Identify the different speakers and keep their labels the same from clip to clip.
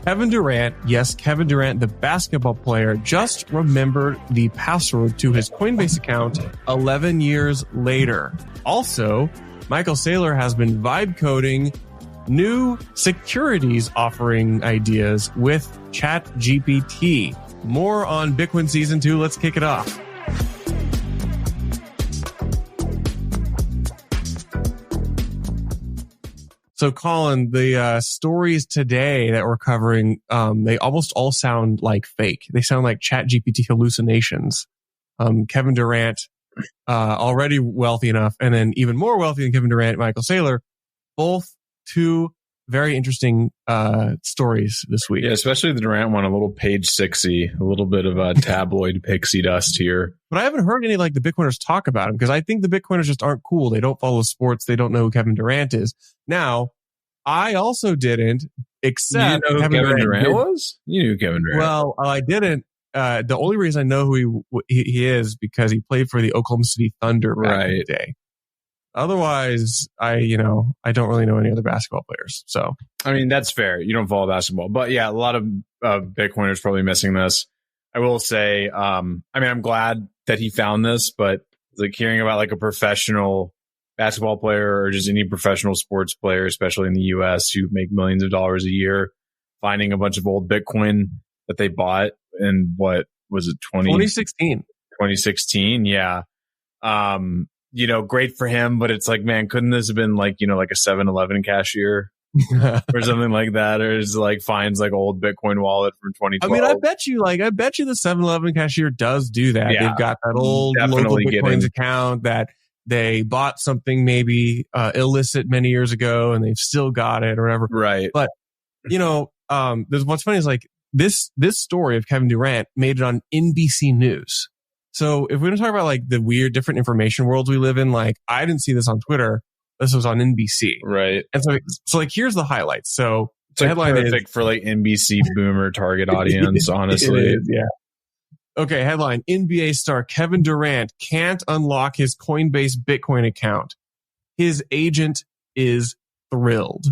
Speaker 1: Kevin Durant, yes, Kevin Durant, the basketball player, just remembered the password to his Coinbase account 11 years later. Also, Michael Saylor has been vibe coding new securities offering ideas with ChatGPT. More on Bitcoin Season 2. Let's kick it off. So, Colin, the stories today that we're covering, they almost all sound like fake. They sound like ChatGPT hallucinations. Kevin Durant, already wealthy enough, and then even more wealthy than Kevin Durant, Michael Saylor, both two very interesting stories this week.
Speaker 2: Yeah, especially the Durant one, a little page 60, a little bit of a tabloid pixie dust here.
Speaker 1: But I haven't heard any like the Bitcoiners talk about him because I think the Bitcoiners just aren't cool. They don't follow sports. They don't know who Kevin Durant is. Now, I also didn't, except
Speaker 2: you know who Kevin Durant was? You knew Kevin Durant.
Speaker 1: Well, I didn't. The only reason I know who he is because he played for the Oklahoma City Thunder back in the day. Otherwise, I don't really know any other basketball players. So,
Speaker 2: I mean, that's fair. You don't follow basketball, but yeah, a lot of Bitcoiners probably missing this. I will say, I'm glad that he found this, but like hearing about like a professional basketball player or just any professional sports player, especially in the US who make millions of dollars a year, finding a bunch of old Bitcoin that they bought in what was it?
Speaker 1: 2016.
Speaker 2: 2016. Yeah. Great for him, but it's like, man, couldn't this have been like, like a 7-Eleven cashier or something like that? Or is like finds like old Bitcoin wallet from 2012.
Speaker 1: I mean, I bet you the 7-Eleven cashier does do that. Yeah, they've got that old local Bitcoins account that they bought something maybe illicit many years ago and they've still got it or whatever.
Speaker 2: Right.
Speaker 1: But, what's funny is like this story of Kevin Durant made it on NBC News. So if we're going to talk about like the weird different information worlds we live in, like I didn't see this on Twitter. This was on NBC.
Speaker 2: Right.
Speaker 1: And so like, here's the highlights. So
Speaker 2: it's the headline perfect for like NBC boomer target audience, honestly.
Speaker 1: Yeah. Okay. Headline: NBA star Kevin Durant can't unlock his Coinbase Bitcoin account. His agent is thrilled.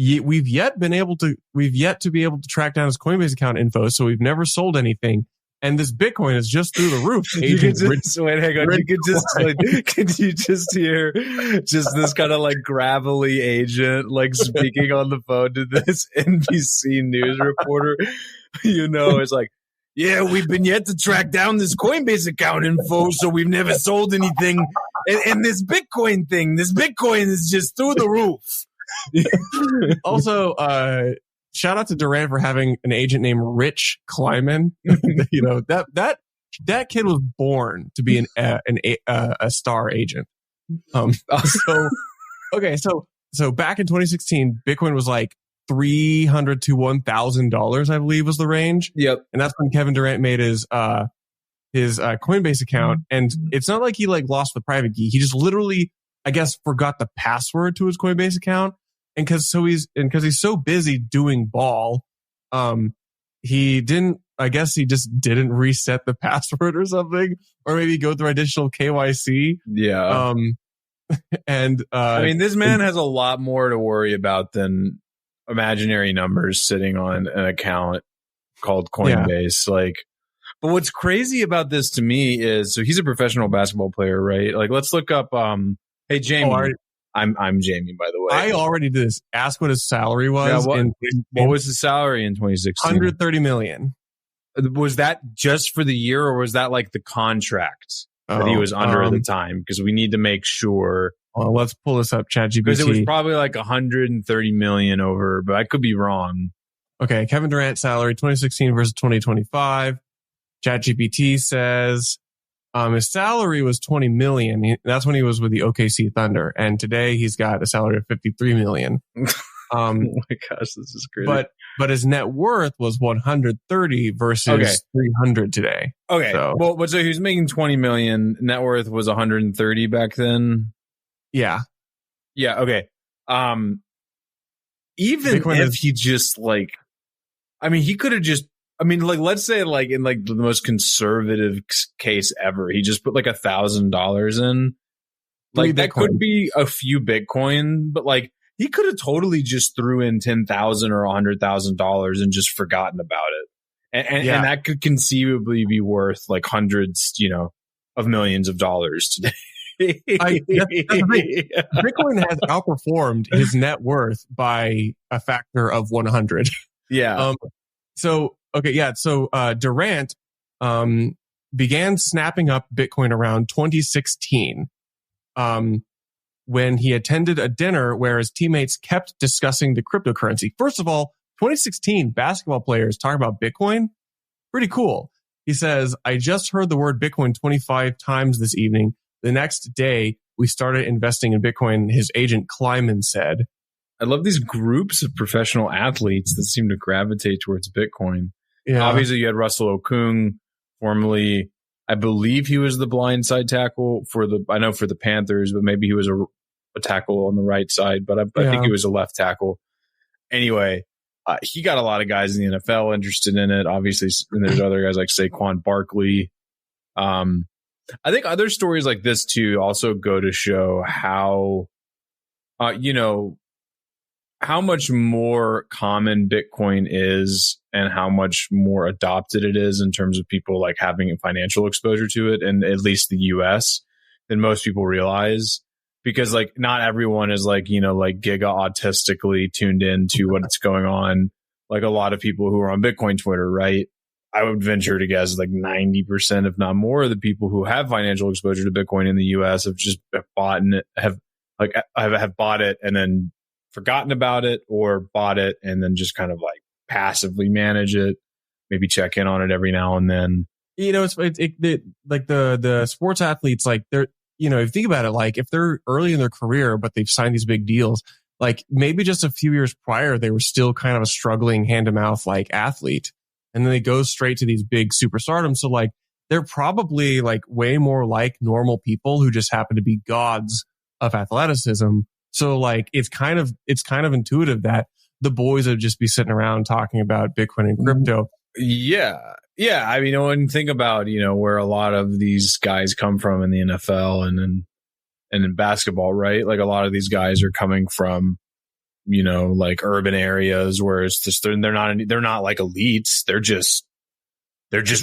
Speaker 1: We've yet to be able to track down his Coinbase account info, so we've never sold anything. And this Bitcoin is just through the roof. Could you just hear just this kind of like gravelly agent like speaking on the phone to this NBC News reporter? It's like, yeah, we've been yet to track down this Coinbase account info, so we've never sold anything. And this Bitcoin is just through the roof. Also, shout out to Durant for having an agent named Rich Kleiman. That kid was born to be a star agent. So back in 2016, Bitcoin was like $300 to $1,000, I believe, was the range.
Speaker 2: Yep,
Speaker 1: and that's when Kevin Durant made his Coinbase account. And it's not like he like lost the private key. He just literally, I guess, forgot the password to his Coinbase account. And because he's so busy doing ball, he just didn't reset the password or something, or maybe go through additional KYC.
Speaker 2: Yeah. This man has a lot more to worry about than imaginary numbers sitting on an account called Coinbase. Yeah. But what's crazy about this to me is, so he's a professional basketball player, right? Like, let's look up, hey, Jamie. I'm Jamie, by the way.
Speaker 1: I already did this. Ask what his salary was.
Speaker 2: Yeah, what was his salary in 2016?
Speaker 1: $130 million.
Speaker 2: Was that just for the year, or was that like the contract that he was under at the time? Because we need to make sure.
Speaker 1: Well, let's pull this up, ChatGPT.
Speaker 2: Because it was probably like $130 million over, but I could be wrong.
Speaker 1: Okay, Kevin Durant salary 2016 versus 2025. ChatGPT says his salary was $20 million. That's when he was with the OKC Thunder, and today he's got a salary of $53 million.
Speaker 2: Oh my gosh, this is crazy.
Speaker 1: But his net worth was 130 versus 300 today.
Speaker 2: Okay, so he was making 20 million. Net worth was 130 back then.
Speaker 1: Yeah.
Speaker 2: Okay. Even Bitcoin if he just like, he could have just. Let's say like in like the most conservative case ever, he just put like $1,000 in. Like that could be a few Bitcoin, but like he could have totally just threw in $10,000 or $100,000 and just forgotten about it. And that could conceivably be worth like hundreds, of millions of dollars today.
Speaker 3: That's the thing. Bitcoin has outperformed his net worth by a factor of 100.
Speaker 2: Yeah.
Speaker 3: So Durant began snapping up Bitcoin around 2016 when he attended a dinner where his teammates kept discussing the cryptocurrency. First of all, 2016 basketball players talking about Bitcoin, pretty cool. He says, I just heard the word Bitcoin 25 times this evening. The next day, we started investing in Bitcoin, his agent Kleiman said.
Speaker 2: I love these groups of professional athletes that seem to gravitate towards Bitcoin.
Speaker 3: Yeah.
Speaker 2: Obviously, you had Russell Okung, formerly, I believe he was the blindside tackle for the Panthers, but maybe he was a tackle on the right side, but I think he was a left tackle. Anyway, he got a lot of guys in the NFL interested in it. Obviously, and there's other guys like Saquon Barkley. I think other stories like this too also go to show how, how much more common Bitcoin is and how much more adopted it is in terms of people like having financial exposure to it, and at least the US, than most people realize. Because like not everyone is like, like giga autistically tuned into what's going on. Like a lot of people who are on Bitcoin Twitter, right? I would venture to guess like 90%, if not more, of the people who have financial exposure to Bitcoin in the US have just bought it and then forgotten about it, or bought it and then just kind of like passively manage it, maybe check in on it every now and then.
Speaker 3: Like the sports athletes, like they're, if you think about it, like if they're early in their career, but they've signed these big deals, like maybe just a few years prior, they were still kind of a struggling hand to mouth like athlete. And then they go straight to these big superstardom. So like they're probably like way more like normal people who just happen to be gods of athleticism. So like it's kind of intuitive that the boys would just be sitting around talking about Bitcoin and crypto.
Speaker 2: Yeah. Yeah. I mean, when you think about, where a lot of these guys come from in the NFL and in basketball, right? Like a lot of these guys are coming from, like urban areas where it's just, they're not like elites. They're just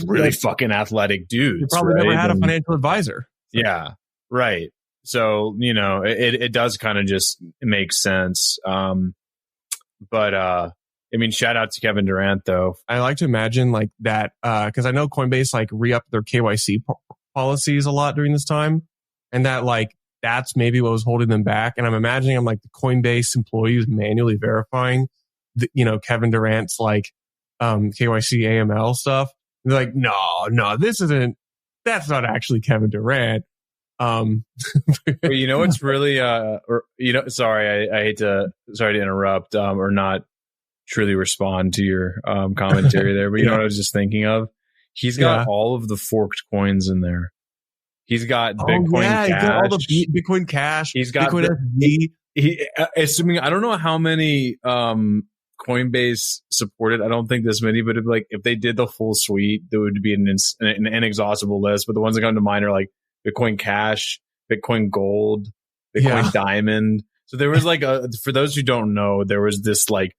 Speaker 2: really fucking athletic dudes.
Speaker 3: You probably never had a financial advisor.
Speaker 2: Yeah. Right. So, it does kind of just make sense. But I mean, shout out to Kevin Durant, though.
Speaker 3: I like to imagine like that, because I know Coinbase like re-upped their KYC policies a lot during this time, and that like that's maybe what was holding them back. And I'm imagining like the Coinbase employees manually verifying, Kevin Durant's like KYC AML stuff. And they're like, no, that's not actually Kevin Durant.
Speaker 2: It's really sorry to interrupt or not truly respond to your commentary there, but what I was just thinking of, he's got all of the forked coins in there. He's got Bitcoin Cash.
Speaker 3: He's got all the Bitcoin Cash.
Speaker 2: He's got
Speaker 3: Bitcoin SV.
Speaker 2: Assuming, I don't know how many Coinbase supported. I don't think this many, but if they did the full suite, there would be an inexhaustible list. But the ones that come to mind are like Bitcoin Cash, Bitcoin Gold, Bitcoin Diamond. So there was like for those who don't know, there was this like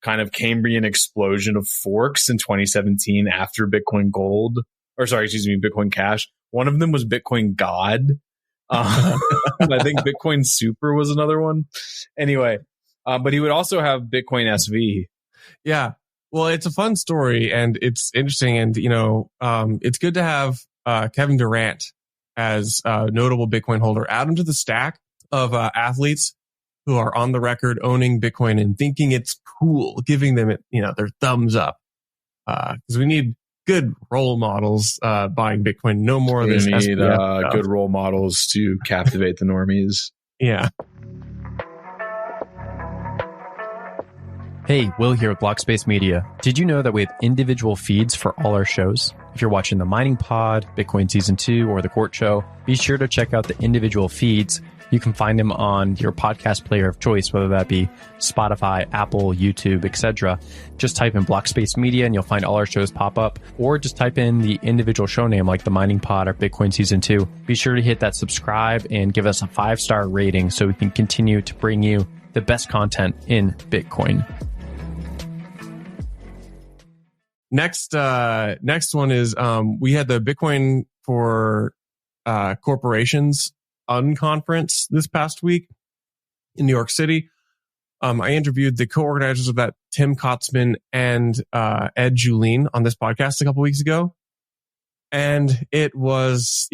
Speaker 2: kind of Cambrian explosion of forks in 2017 after Bitcoin Bitcoin Cash. One of them was Bitcoin God. I think Bitcoin Super was another one. Anyway, but he would also have Bitcoin SV.
Speaker 3: Yeah. Well, it's a fun story and it's interesting. And, it's good to have Kevin Durant as a notable Bitcoin holder. Add him to the stack of athletes who are on the record owning Bitcoin and thinking it's cool, giving them their thumbs up. Because we need good role models buying Bitcoin. No more of this.
Speaker 2: We need good role models to captivate the normies.
Speaker 3: Yeah.
Speaker 4: Hey, Will here with Blockspace Media. Did you know that we have individual feeds for all our shows? If you're watching the Mining Pod, Bitcoin Season 2, or the Court Show, be sure to check out the individual feeds. You can find them on your podcast player of choice, whether that be Spotify, Apple, YouTube, etc. Just type in Blockspace Media and you'll find all our shows pop up, or just type in the individual show name like the Mining Pod or Bitcoin Season 2. Be sure to hit that subscribe and give us a 5-star rating so we can continue to bring you the best content in Bitcoin.
Speaker 3: Next one is we had the Bitcoin for corporations unconference this past week in New York City. I interviewed the co-organizers of that, Tim Kotzman and Ed Julien, on this podcast a couple weeks ago, and it was,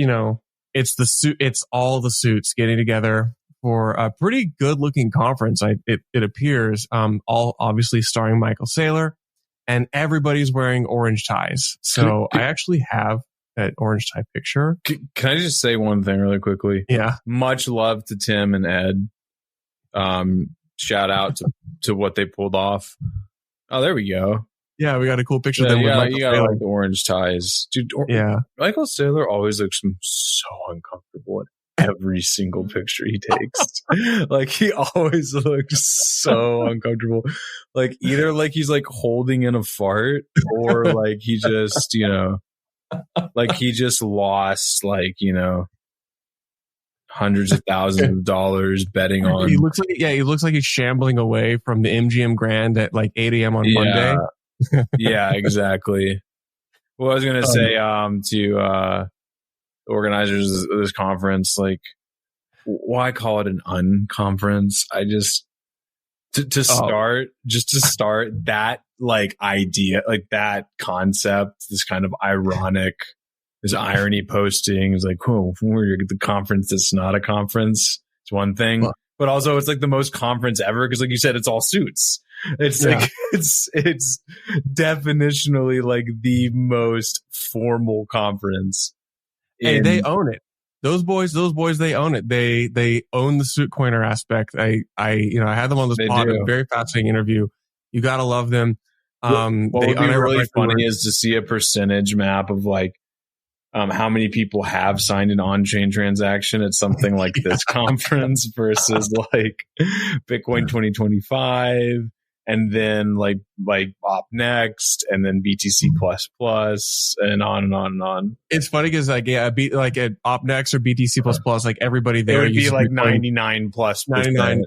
Speaker 3: it's all the suits getting together for a pretty good-looking conference. It appears, all obviously starring Michael Saylor. And everybody's wearing orange ties. So I actually have an orange tie picture.
Speaker 2: Can I just say one thing really quickly?
Speaker 3: Yeah.
Speaker 2: Much love to Tim and Ed. Shout out to what they pulled off. Oh, there we go.
Speaker 3: Yeah, we got a cool picture of them with Michael
Speaker 2: you got
Speaker 3: Saylor.
Speaker 2: like the orange ties. Dude, Michael Saylor always looks so uncomfortable every single picture he takes. Like, he always looks so uncomfortable. Like, either like he's like holding in a fart, or like he just, like he just lost like, hundreds of thousands of dollars betting on.
Speaker 3: He looks like he's shambling away from the MGM Grand at like 8 a.m. on Monday.
Speaker 2: Yeah, exactly. Well, I was gonna say to organizers of this conference, like, why call it an unconference? I just to start that like idea, like that concept, this kind of ironic, this irony posting is like, oh, we're at the conference that's not a conference. It's one thing, but also it's like the most conference ever because, like you said, it's all suits. It's like it's definitionally like the most formal conference.
Speaker 3: Hey, they own it. Those boys, they own it. They own the suit coiner aspect. I had them on this pod, a very fascinating interview. You gotta love them.
Speaker 2: What would be really funny is to see a percentage map of like how many people have signed an on-chain transaction at something like this conference versus like Bitcoin 2025. And then like Op Next, and then BTC plus, and on and on and on.
Speaker 3: It's funny because like like at Op Next or BTC plus, like everybody there
Speaker 2: it would be like 99 plus
Speaker 3: 99.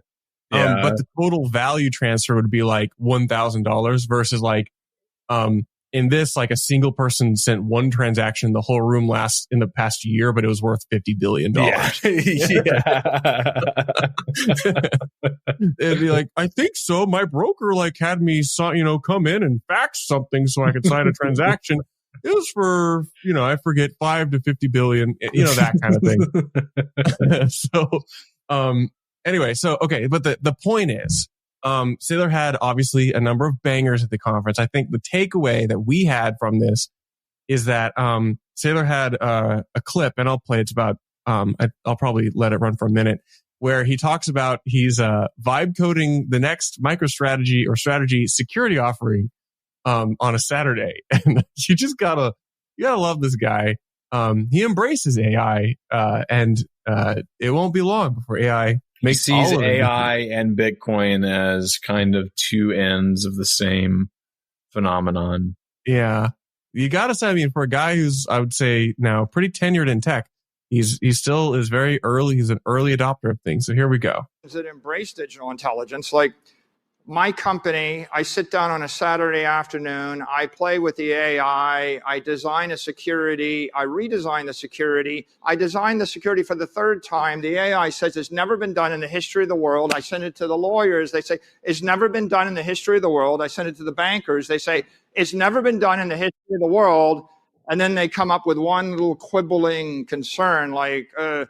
Speaker 3: But the total value transfer would be like $1,000 versus like in this, like a single person sent one transaction, the whole room lasts in the past year, but it was worth $50 billion.
Speaker 2: Yeah.
Speaker 3: It'd be like, I think so. My broker like had me, come in and fax something so I could sign a transaction. It was for, I forget, 5 to 50 billion, that kind of thing. Anyway, okay. But the point is, Saylor had obviously a number of bangers at the conference. I think the takeaway that we had from this is that Saylor had a clip, and I'll play. It's about I'll probably let it run for a minute, where he talks about he's vibe coding the next MicroStrategy or strategy security offering on a Saturday, and you gotta love this guy. He embraces AI, and it won't be long before AI.
Speaker 2: He sees AI and Bitcoin as kind of two ends of the same phenomenon.
Speaker 3: Yeah. You got to say, I mean, for a guy who's, I would say now pretty tenured in tech, he still is very early. He's an early adopter of things. So here we go.
Speaker 5: That embrace digital intelligence, like my company, I sit down on a Saturday afternoon, I play with the AI, I design a security, I redesign the security, I design the security for the third time. The AI says it's never been done in the history of the world. I send it to the lawyers. They say it's never been done in the history of the world. I send it to the bankers. They say it's never been done in the history of the world. And then they come up with one little quibbling concern like, there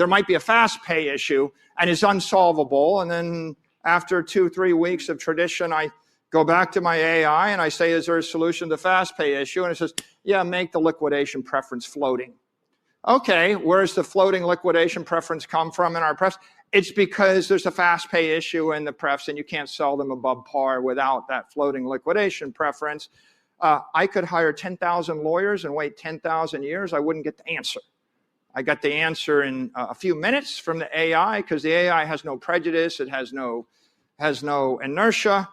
Speaker 5: might be a fast pay issue and it's unsolvable. And then after 2-3 weeks of tradition, I go back to my AI and I say, is there a solution to the fast pay issue? And it says, yeah, make the liquidation preference floating. Okay, where's the floating liquidation preference come from in our prefs? It's because there's a fast pay issue in the prefs and you can't sell them above par without that floating liquidation preference. I could hire 10,000 lawyers and wait 10,000 years. I wouldn't get the answer. I got the answer in a few minutes from the AI because the AI has no prejudice. It has no inertia.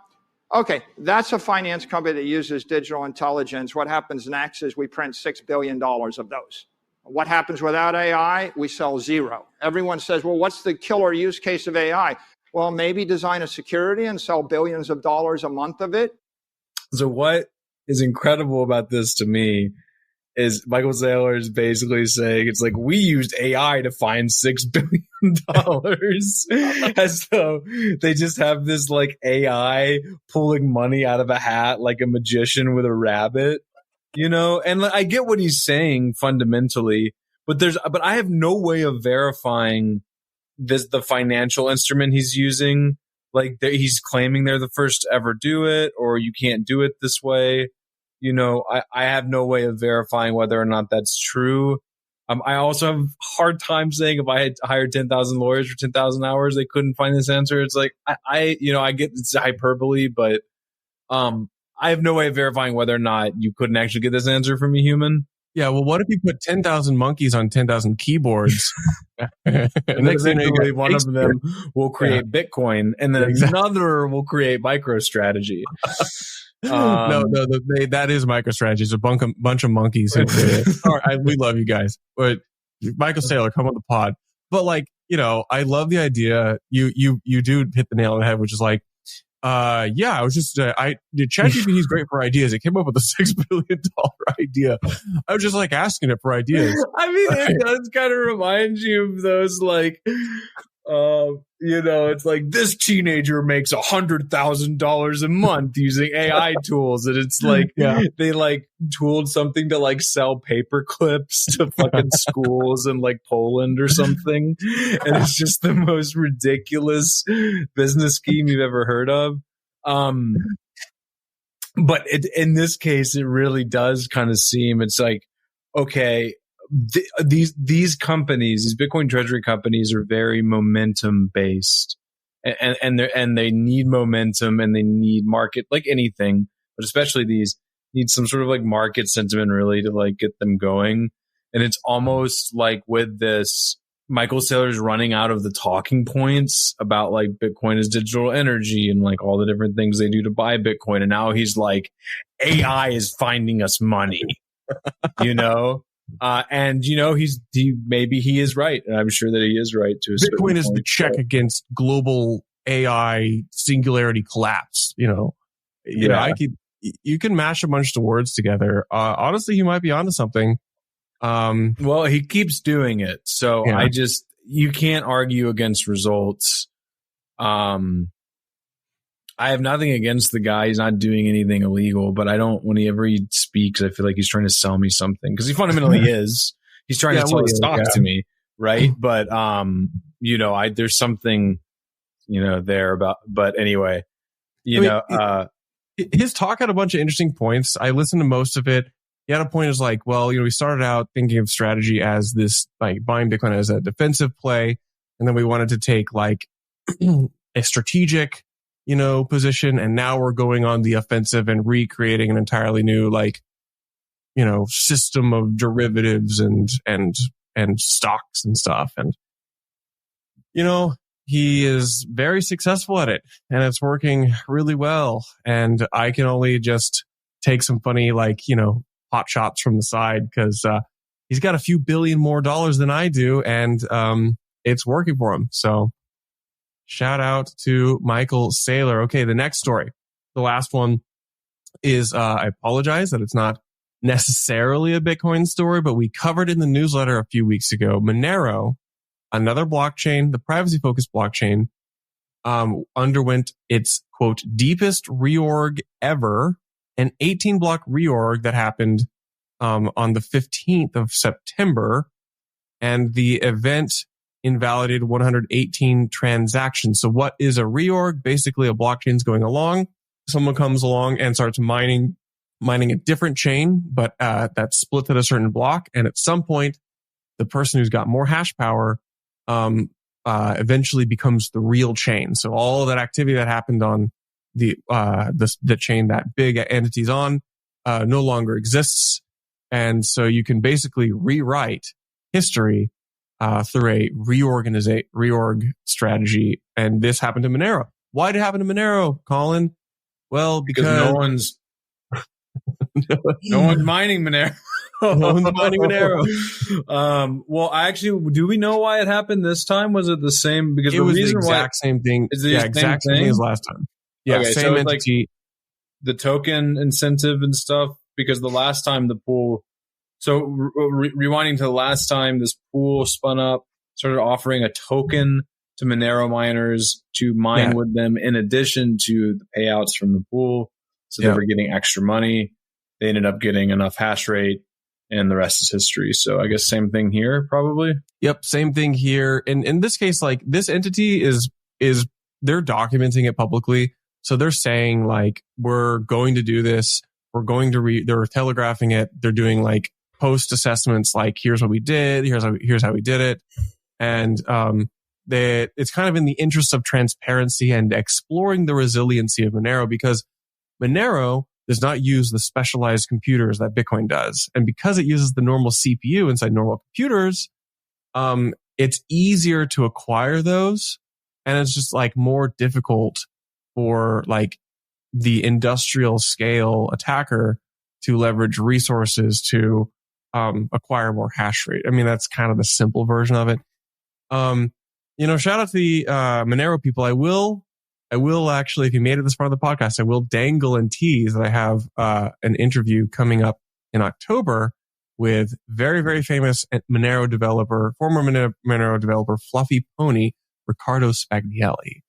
Speaker 5: Okay, that's a finance company that uses digital intelligence. What happens next is we print $6 billion of those. What happens without AI? We sell zero. Everyone says, well, what's the killer use case of AI? Well, maybe design a security and sell billions of dollars a month of it.
Speaker 2: So what is incredible about this to me is Michael Saylor is basically saying it's like we used AI to find $6 billion as though they just have this like AI pulling money out of a hat like a magician with a rabbit, you know? And I get what he's saying fundamentally, but I have no way of verifying the financial instrument he's using. Like he's claiming they're the first to ever do it, or you can't do it this way. You know, I have no way of verifying whether or not that's true. I also have a hard time saying if I had hired 10,000 lawyers for 10,000 hours, they couldn't find this answer. It's like, I get it's hyperbole, but I have no way of verifying whether or not you couldn't actually get this answer from a human.
Speaker 3: Yeah, well, what if you put 10,000 monkeys on 10,000 keyboards?
Speaker 2: And eventually one of them will create Bitcoin, and then another will create MicroStrategy.
Speaker 3: That is MicroStrategy. It's a bunch of monkeys. All right, we love you guys. But Michael Saylor, come on the pod. But like, I love the idea. You do hit the nail on the head, which is like, I was just, ChatGPT is great for ideas. It came up with a $6 billion idea. I was just like asking it for ideas.
Speaker 2: I mean, it does kind of remind you of those like, it's like this teenager makes $100,000 a month using AI tools, and it's like they like tooled something to like sell paper clips to fucking schools in like Poland or something, and it's just the most ridiculous business scheme you've ever heard of. But in this case, it really does kind of seem it's like, okay, these companies, these Bitcoin treasury companies, are very momentum based, and they need momentum, and they need market, like anything, but especially these need some sort of like market sentiment really to like get them going. And it's almost like with this, Michael Saylor's running out of the talking points about like Bitcoin is digital energy and like all the different things they do to buy Bitcoin, and now he's like, AI is finding us money, maybe he is right, and I'm sure that he is right to a certain
Speaker 3: Bitcoin is
Speaker 2: point,
Speaker 3: the check against global AI singularity collapse. You can mash a bunch of words together. Honestly, he might be onto something.
Speaker 2: Well, he keeps doing it, so you can't argue against results. I have nothing against the guy. He's not doing anything illegal, but whenever he speaks, I feel like he's trying to sell me something, because he fundamentally is. He's trying to sell his stock to me, right? But, there's something, there about, but anyway,
Speaker 3: his talk had a bunch of interesting points. I listened to most of it. He had a point is like, well, we started out thinking of strategy as this, like buying Bitcoin as a defensive play. And then we wanted to take like a strategic, position. And now we're going on the offensive and recreating an entirely new, system of derivatives and stocks and stuff. And, he is very successful at it, and it's working really well. And I can only just take some funny, hot shots from the side, because, he's got a few billion more dollars than I do, and, it's working for him. So, shout out to Michael Saylor. Okay, the next story, the last one is, I apologize that it's not necessarily a Bitcoin story, but we covered in the newsletter a few weeks ago. Monero, another blockchain, the privacy-focused blockchain, underwent its, quote, deepest reorg ever, an 18-block reorg that happened on the 15th of September, and the event invalidated 118 transactions. So what is a reorg? Basically, a blockchain's going along. Someone comes along and starts mining a different chain, but that's split at a certain block. And at some point, the person who's got more hash power eventually becomes the real chain. So all of that activity that happened on the chain that big entity's on no longer exists. And so you can basically rewrite history through a reorg strategy. And this happened to Monero. Why did it happen to Monero, Colin? Well, because
Speaker 2: no one's mining Monero.
Speaker 3: No one's mining Monero.
Speaker 2: Well, actually, do we know why it happened this time? Was it the same? Because
Speaker 3: It was the exact same thing. Exact same thing as last time. Yeah,
Speaker 2: okay,
Speaker 3: same
Speaker 2: so
Speaker 3: entity.
Speaker 2: Like the token incentive and stuff, because the last time the pool, so rewinding to the last time, this pool spun up, started offering a token to Monero miners to mine with them in addition to the payouts from the pool. So they were getting extra money. They ended up getting enough hash rate, and the rest is history. So I guess same thing here, probably.
Speaker 3: Yep, same thing here. And in this case, like this entity is they're documenting it publicly. So they're saying like, we're going to do this. We're going to they're telegraphing it. They're doing like post assessments. Like, here's what we did. Here's how we did it. And, it's kind of in the interest of transparency and exploring the resiliency of Monero, because Monero does not use the specialized computers that Bitcoin does. And because it uses the normal CPU inside normal computers, it's easier to acquire those. And it's just like more difficult for like the industrial scale attacker to leverage resources to acquire more hash rate. I mean, that's kind of the simple version of it. Shout out to the Monero people. I will actually, if you made it this part of the podcast, I will dangle and tease that I have an interview coming up in October with very, very famous Monero developer, former Monero developer, Fluffy Pony, Riccardo Spagnelli.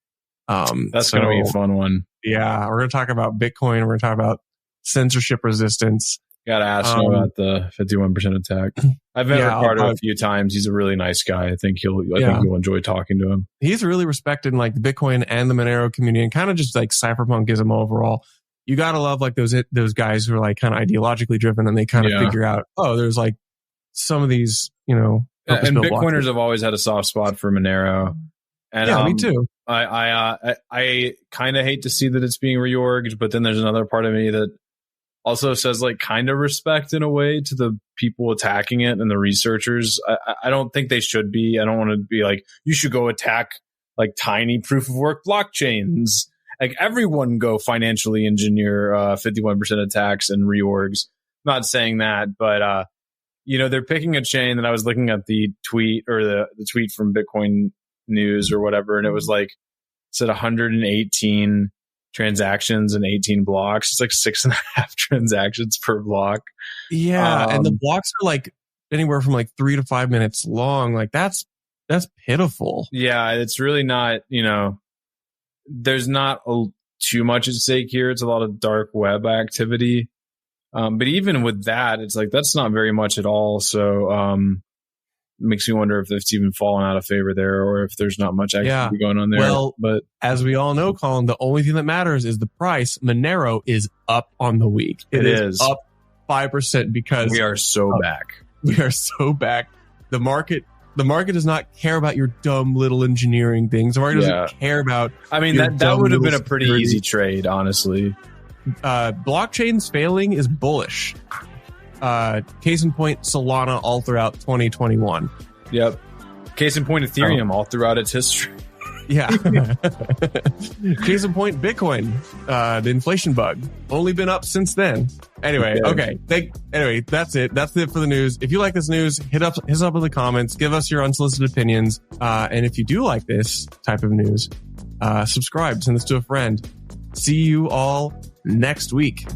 Speaker 2: That's going to be a fun one.
Speaker 3: Yeah, we're going to talk about Bitcoin. We're going to talk about censorship resistance.
Speaker 2: Got to ask him about the 51% attack. I've met Riccardo a few times. He's a really nice guy. I think you'll enjoy talking to him.
Speaker 3: He's really respected in like the Bitcoin and the Monero community, and kind of just like cypherpunkism overall. You got to love like those guys who are like kind of ideologically driven, and they kind of figure out, there's like some of these, and
Speaker 2: Bitcoiners have always had a soft spot for Monero. And,
Speaker 3: me too.
Speaker 2: I kind of hate to see that it's being reorged, but then there's another part of me that also says like kind of respect in a way to the people attacking it and the researchers. I don't think they should be. I don't want to be like, you should go attack like tiny proof of work blockchains. Like everyone go financially engineer 51% attacks and reorgs. I'm not saying that, but they're picking a chain that I was looking at the tweet or the tweet from Bitcoin News or whatever, and it was like, it said 118 transactions and 18 blocks. It's like 6.5 transactions per block.
Speaker 3: Yeah, and the blocks are like anywhere from like 3 to 5 minutes long. Like that's pitiful.
Speaker 2: Yeah, it's really not. There's not too much at stake here. It's a lot of dark web activity. But even with that, it's like that's not very much at all. So makes me wonder if it's even fallen out of favor there, or if there's not much activity going on there.
Speaker 3: Well,
Speaker 2: but
Speaker 3: as we all know, Colin, the only thing that matters is the price. Monero is up on the week. It is up 5% because
Speaker 2: we are so back.
Speaker 3: We are so back. The market does not care about your dumb little engineering things. The market doesn't care about.
Speaker 2: I mean, that would have been a pretty easy trade, honestly.
Speaker 3: Blockchains failing is bullish. Case in point, Solana all throughout 2021.
Speaker 2: Yep. Case in point, Ethereum all throughout its history.
Speaker 3: Yeah. Case in point, Bitcoin, the inflation bug, only been up since then. Anyway, okay. Anyway, that's it. That's it for the news. If you like this news, hit us up in the comments. Give us your unsolicited opinions. And if you do like this type of news, subscribe, send this to a friend. See you all next week.